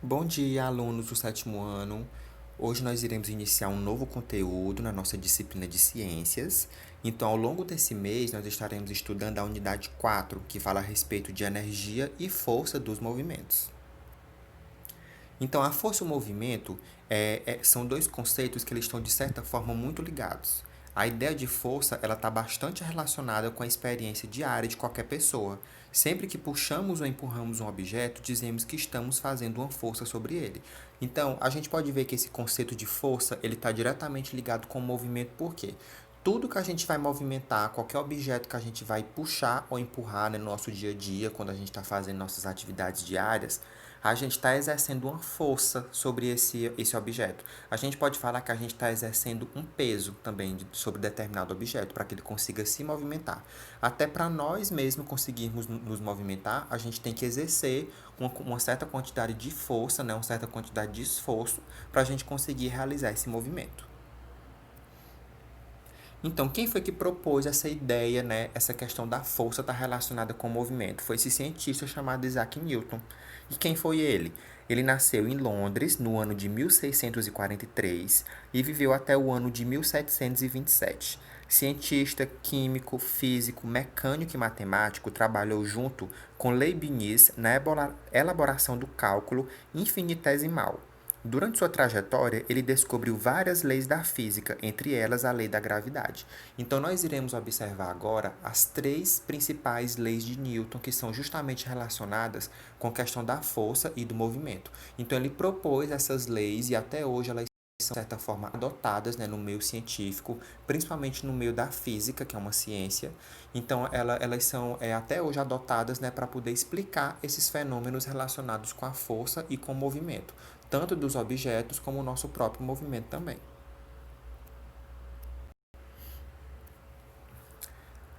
Bom dia, alunos do sétimo ano. Hoje nós iremos iniciar um novo conteúdo na nossa disciplina de ciências. Então, ao longo desse mês, nós estaremos estudando a unidade 4, que fala a respeito de energia e força dos movimentos. Então, a força e o movimento são dois conceitos que eles estão, de certa forma, muito ligados. A ideia de força ela está bastante relacionada com a experiência diária de qualquer pessoa. Sempre que puxamos ou empurramos um objeto, dizemos que estamos fazendo uma força sobre ele. Então, a gente pode ver que esse conceito de força ele está diretamente ligado com o movimento, por quê? Tudo que a gente vai movimentar, qualquer objeto que a gente vai puxar ou empurrar no nosso dia a dia, quando a gente está fazendo nossas atividades diárias, a gente está exercendo uma força sobre esse objeto. A gente pode falar que a gente está exercendo um peso também sobre determinado objeto, para que ele consiga se movimentar. Até para nós mesmos conseguirmos nos movimentar, a gente tem que exercer uma certa quantidade de força, né, uma certa quantidade de esforço, para a gente conseguir realizar esse movimento. Então, quem foi que propôs essa ideia, né, essa questão da força estar relacionada com o movimento? Foi esse cientista chamado Isaac Newton. E quem foi ele? Ele nasceu em Londres no ano de 1643 e viveu até o ano de 1727. Cientista, químico, físico, mecânico e matemático, trabalhou junto com Leibniz na elaboração do cálculo infinitesimal. Durante sua trajetória, ele descobriu várias leis da física, entre elas a lei da gravidade. Então, nós iremos observar agora as três principais leis de Newton, que são justamente relacionadas com a questão da força e do movimento. Então, ele propôs essas leis e até hoje elas são, de certa forma, adotadas, né, no meio científico, principalmente no meio da física, que é uma ciência. Então, elas são até hoje adotadas, né, para poder explicar esses fenômenos relacionados com a força e com o movimento, tanto dos objetos como o nosso próprio movimento também.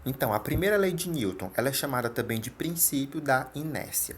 Então, a primeira lei de Newton, ela é chamada também de princípio da inércia.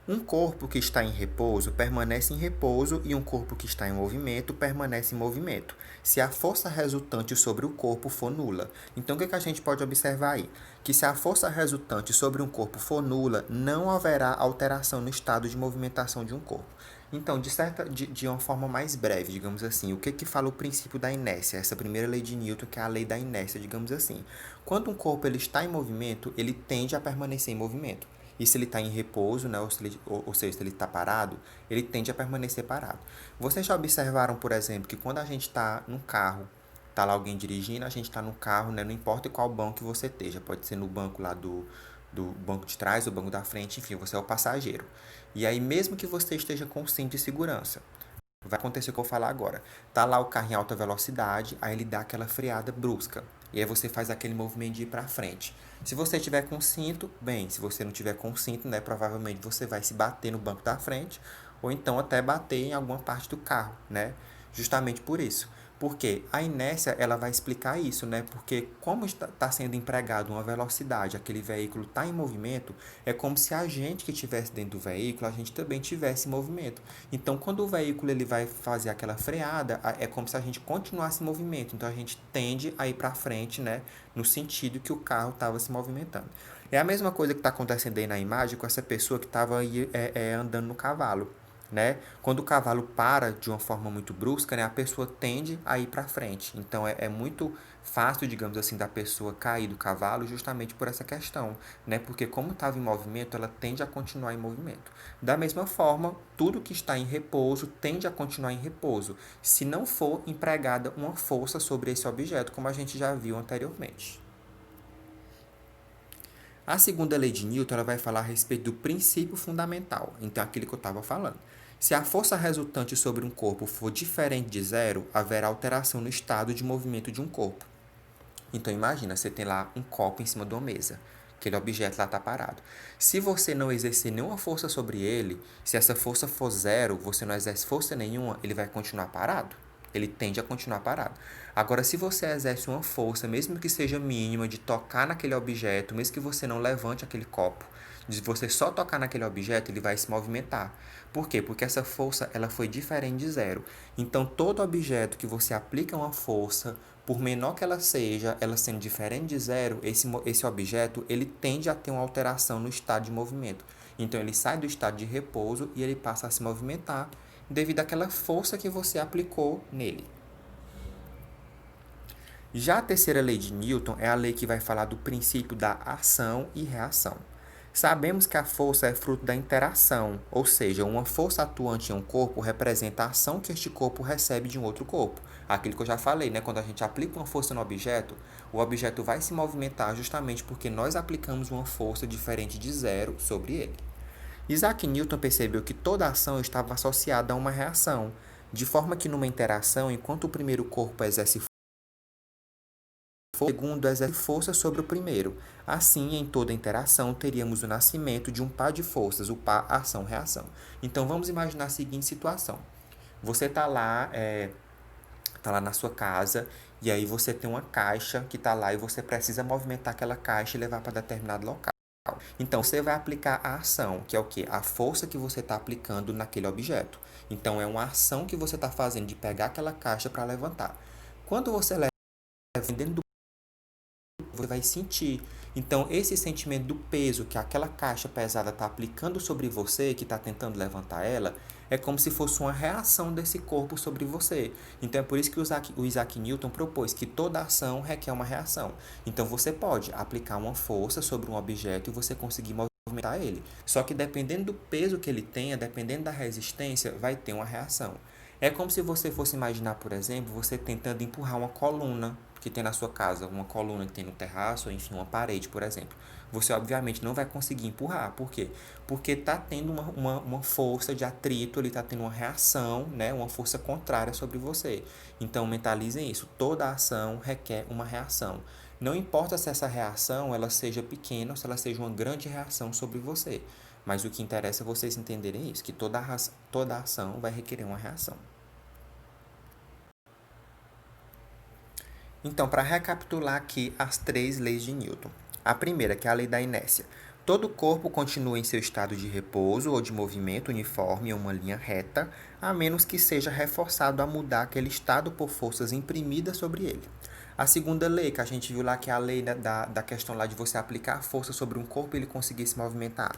Um corpo que está em repouso permanece em repouso e um corpo que está em movimento permanece em movimento, se a força resultante sobre o corpo for nula. Então, o que a gente pode observar aí? Que se a força resultante sobre um corpo for nula, não haverá alteração no estado de movimentação de um corpo. Então, de uma forma mais breve, digamos assim, o que fala o princípio da inércia? Essa primeira lei de Newton, que é a lei da inércia, digamos assim. Quando um corpo ele está em movimento, ele tende a permanecer em movimento. E se ele está em repouso, né, ou seja, se ele está parado, ele tende a permanecer parado. Vocês já observaram, por exemplo, que quando a gente está num carro, está lá alguém dirigindo, a gente está no carro, né, não importa qual banco que você esteja, pode ser no banco lá do banco de trás, do banco da frente, enfim, você é o passageiro. E aí, mesmo que você esteja com o cinto de segurança, vai acontecer o que eu vou falar agora. Tá lá o carro em alta velocidade, aí ele dá aquela freada brusca. E aí você faz aquele movimento de ir para frente. Se você tiver com cinto, bem, se você não tiver com cinto, né, provavelmente você vai se bater no banco da frente ou então até bater em alguma parte do carro, né? Justamente por isso. Porque a inércia ela vai explicar isso, né? Porque como está sendo empregado uma velocidade, aquele veículo está em movimento, é como se a gente que estivesse dentro do veículo, a gente também tivesse em movimento. Então, quando o veículo ele vai fazer aquela freada, é como se a gente continuasse em movimento. Então, a gente tende a ir para frente, né? No sentido que o carro estava se movimentando. É a mesma coisa que está acontecendo aí na imagem com essa pessoa que estava andando no cavalo, né? Quando o cavalo para de uma forma muito brusca, né, a pessoa tende a ir para frente. Então é muito fácil, digamos assim, da pessoa cair do cavalo justamente por essa questão, né? Porque como estava em movimento, ela tende a continuar em movimento. Da mesma forma, tudo que está em repouso tende a continuar em repouso, se não for empregada uma força sobre esse objeto, como a gente já viu anteriormente. A segunda lei de Newton ela vai falar a respeito do princípio fundamental, então aquilo que eu estava falando. Se a força resultante sobre um corpo for diferente de zero, haverá alteração no estado de movimento de um corpo. Então imagina, você tem lá um copo em cima de uma mesa. Aquele objeto lá está parado. Se você não exercer nenhuma força sobre ele, se essa força for zero, você não exerce força nenhuma, ele vai continuar parado. Ele tende a continuar parado. Agora, se você exerce uma força, mesmo que seja mínima, de tocar naquele objeto, mesmo que você não levante aquele copo, de você só tocar naquele objeto, ele vai se movimentar. Por quê? Porque essa força ela foi diferente de zero. Então, todo objeto que você aplica uma força, por menor que ela seja, ela sendo diferente de zero, esse objeto ele tende a ter uma alteração no estado de movimento. Então, ele sai do estado de repouso e ele passa a se movimentar devido àquela força que você aplicou nele. Já a terceira lei de Newton é a lei que vai falar do princípio da ação e reação. Sabemos que a força é fruto da interação, ou seja, uma força atuante em um corpo representa a ação que este corpo recebe de um outro corpo. Aquilo que eu já falei, né? Quando a gente aplica uma força no objeto, o objeto vai se movimentar justamente porque nós aplicamos uma força diferente de zero sobre ele. Isaac Newton percebeu que toda ação estava associada a uma reação, de forma que numa interação, enquanto o primeiro corpo exerce o segundo exerce força sobre o primeiro. Assim, em toda interação, teríamos o nascimento de um par de forças, o par ação-reação. Então, vamos imaginar a seguinte situação. Você está lá, na sua casa, e aí você tem uma caixa que está lá e você precisa movimentar aquela caixa e levar para determinado local. Então, você vai aplicar a ação, que é o quê? A força que você está aplicando naquele objeto. Então, é uma ação que você está fazendo de pegar aquela caixa para levantar. Quando você leva dentro do você vai sentir. Então, esse sentimento do peso que aquela caixa pesada está aplicando sobre você, que está tentando levantar ela, é como se fosse uma reação desse corpo sobre você. Então, é por isso que o Isaac Newton propôs que toda ação requer uma reação. Então, você pode aplicar uma força sobre um objeto e você conseguir movimentar ele. Só que dependendo do peso que ele tenha, dependendo da resistência, vai ter uma reação. É como se você fosse imaginar, por exemplo, você tentando empurrar uma coluna que tem na sua casa, uma coluna que tem no terraço, ou enfim, uma parede, por exemplo. Você, obviamente, não vai conseguir empurrar. Por quê? Porque está tendo uma força de atrito, ele está tendo uma reação, né? Uma força contrária sobre você. Então, mentalizem isso. Toda ação requer uma reação. Não importa se essa reação ela seja pequena ou se ela seja uma grande reação sobre você. Mas o que interessa é vocês entenderem isso, que toda ação vai requerer uma reação. Então, para recapitular aqui as 3 leis de Newton. A primeira, que é a lei da inércia. Todo corpo continua em seu estado de repouso ou de movimento uniforme em uma linha reta, a menos que seja reforçado a mudar aquele estado por forças imprimidas sobre ele. A segunda lei, que a gente viu lá, que é a lei da questão lá de você aplicar força sobre um corpo e ele conseguir se movimentar.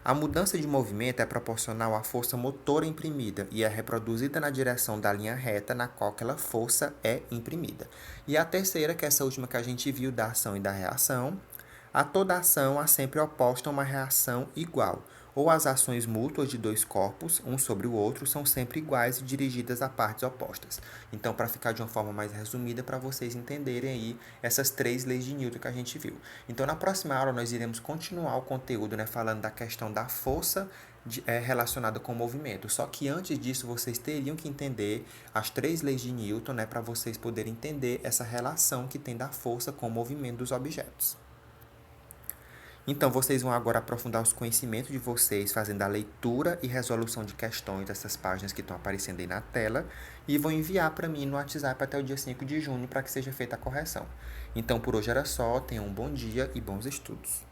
A mudança de movimento é proporcional à força motora imprimida e é reproduzida na direção da linha reta na qual aquela força é imprimida. E a terceira, que é essa última que a gente viu, da ação e da reação. A toda ação há sempre oposta uma reação igual, ou as ações mútuas de dois corpos, um sobre o outro, são sempre iguais e dirigidas a partes opostas. Então, para ficar de uma forma mais resumida, para vocês entenderem aí essas 3 leis de Newton que a gente viu. Então, na próxima aula, nós iremos continuar o conteúdo, né, falando da questão da força relacionada com o movimento. Só que antes disso, vocês teriam que entender as 3 leis de Newton, né, para vocês poderem entender essa relação que tem da força com o movimento dos objetos. Então, vocês vão agora aprofundar os conhecimentos de vocês, fazendo a leitura e resolução de questões dessas páginas que estão aparecendo aí na tela, e vão enviar para mim no WhatsApp até o dia 5 de junho para que seja feita a correção. Então, por hoje era só. Tenham um bom dia e bons estudos.